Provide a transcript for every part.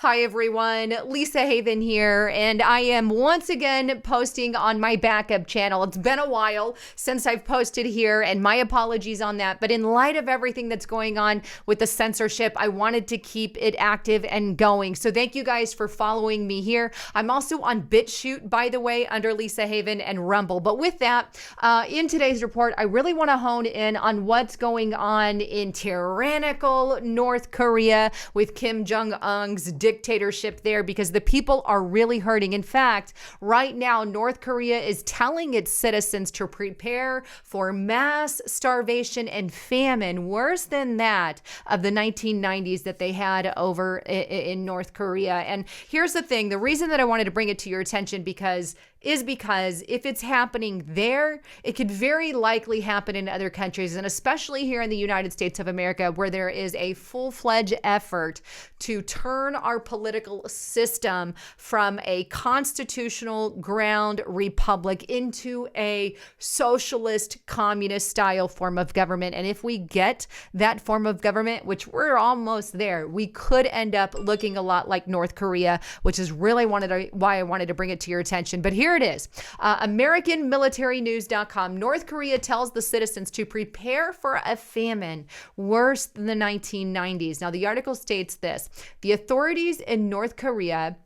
Hi everyone, Lisa Haven here, and I am once again posting on my backup channel. It's been a while since I've posted here, and my apologies on that, but in light of everything that's going on with the censorship, I wanted to keep it active and going. So thank you guys for following me here. I'm also on BitChute, by the way, under Lisa Haven and Rumble. But with that, in today's report, I really want to hone in on what's going on in tyrannical North Korea with Kim Jong-un's dictatorship there, because the people are really hurting. In fact, right now, North Korea is telling its citizens to prepare for mass starvation and famine, worse than that of the 1990s that they had over in North Korea. And here's the thing, the reason that I wanted to bring it to your attention because if it's happening there, it could very likely happen in other countries, and especially here in the United States of America, where there is a full-fledged effort to turn our political system from a constitutional ground republic into a socialist communist style form of government. And if we get that form of government, which we're almost there, we could end up looking a lot like North Korea, which is really why I wanted to bring it to your attention. But here it is. AmericanMilitaryNews.com. North Korea tells the citizens to prepare for a famine worse than the 1990s. Now, the article states this: the authorities in North Korea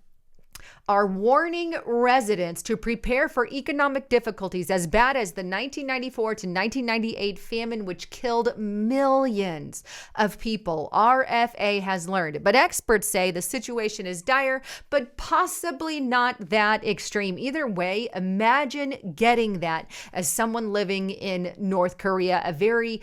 are warning residents to prepare for economic difficulties as bad as the 1994 to 1998 famine, which killed millions of people, RFA has learned. But experts say the situation is dire, but possibly not that extreme. Either way, imagine getting that as someone living in North Korea, a very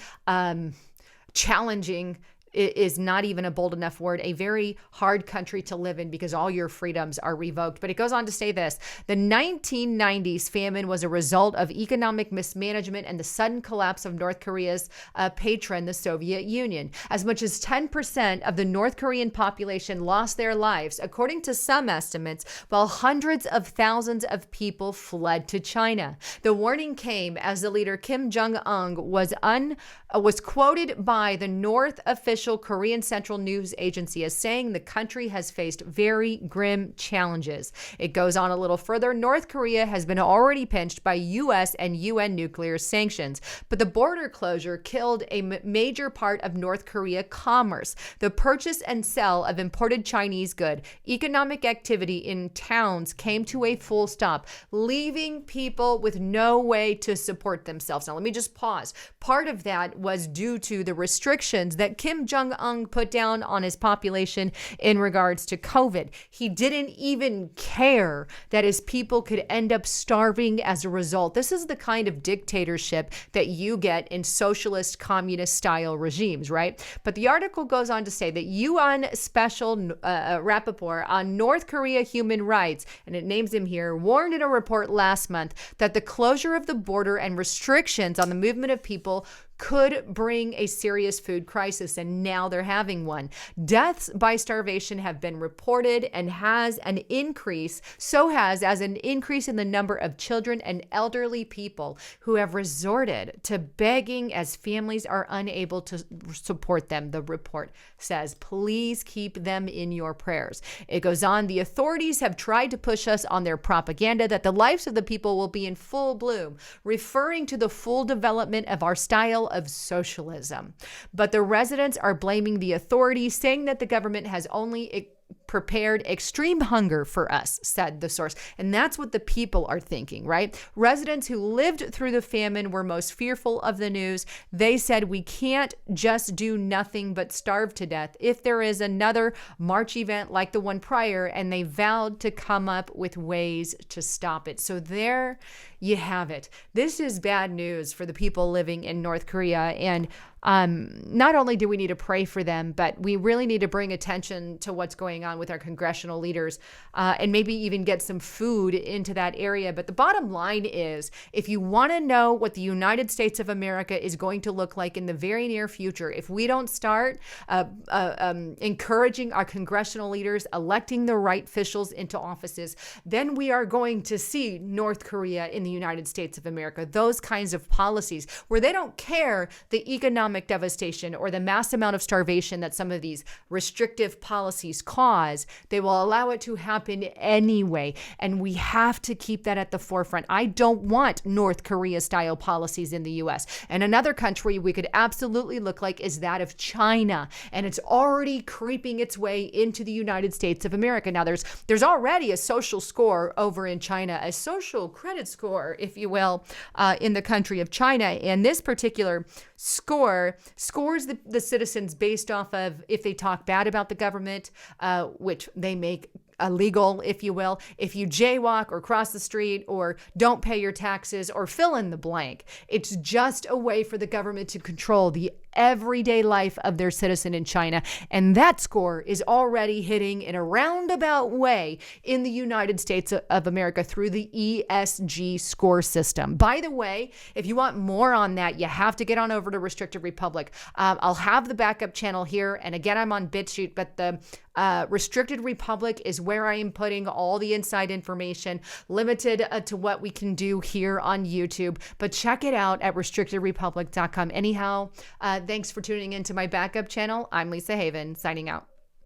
challenging, is not even a bold enough word, a very hard country to live in because all your freedoms are revoked. But it goes on to say this: the 1990s famine was a result of economic mismanagement and the sudden collapse of North Korea's patron, the Soviet Union. As much as 10% of the North Korean population lost their lives, according to some estimates, while hundreds of thousands of people fled to China. The warning came as the leader Kim Jong-un was quoted by the North official Korean Central News Agency as saying the country has faced very grim challenges. It goes on a little further. North Korea has been already pinched by U.S. and UN nuclear sanctions, but the border closure killed a major part of North Korea commerce, the purchase and sale of imported Chinese goods. Economic activity in towns came to a full stop, leaving people with no way to support themselves. Now, let me just pause. Part of that was due to the restrictions that Kim Jong-un put down on his population in regards to COVID. He didn't even care that his people could end up starving as a result. This is the kind of dictatorship that you get in socialist communist style regimes, right? But the article goes on to say that UN Special Rapporteur on North Korea human rights, and it names him here, warned in a report last month that the closure of the border and restrictions on the movement of people could bring a serious food crisis, and now they're having one. Deaths by starvation have been reported and has an increase in the number of children and elderly people who have resorted to begging as families are unable to support them, the report says. Please keep them in your prayers. It goes on, the authorities have tried to push us on their propaganda that the lives of the people will be in full bloom, referring to the full development of our style of socialism. But the residents are blaming the authorities, saying that the government has only prepared extreme hunger for us, said the source. And that's what the people are thinking, right? Residents who lived through the famine were most fearful of the news. They said, we can't just do nothing but starve to death if there is another March event like the one prior, and they vowed to come up with ways to stop it. So there you have it. This is bad news for the people living in North Korea. And not only do we need to pray for them, but we really need to bring attention to what's going on with our congressional leaders, and maybe even get some food into that area. But the bottom line is, if you want to know what the United States of America is going to look like in the very near future, if we don't start encouraging our congressional leaders, electing the right officials into offices, then we are going to see North Korea in the United States of America. Those kinds of policies where they don't care the economic devastation or the mass amount of starvation that some of these restrictive policies cause, they will allow it to happen anyway. And we have to keep that at the forefront. I don't want North Korea style policies in the US. And another country we could absolutely look like is that of China. And it's already creeping its way into the United States of America. Now, there's already a social score over in China, a social credit score, if you will, in the country of China. And this particular score scores the citizens based off of if they talk bad about the government, which they make illegal, if you will, if you jaywalk or cross the street or don't pay your taxes or fill in the blank. It's just a way for the government to control the everyday life of their citizen in China. And that score is already hitting in a roundabout way in the United States of America through the ESG score system. By the way, if you want more on that, you have to get on over to Restricted Republic. I'll have the backup channel here. And again, I'm on BitChute, but the Restricted Republic is where I am putting all the inside information, limited to what we can do here on YouTube. But check it out at restrictedrepublic.com. Anyhow, thanks for tuning into my backup channel. I'm Lisa Haven, signing out.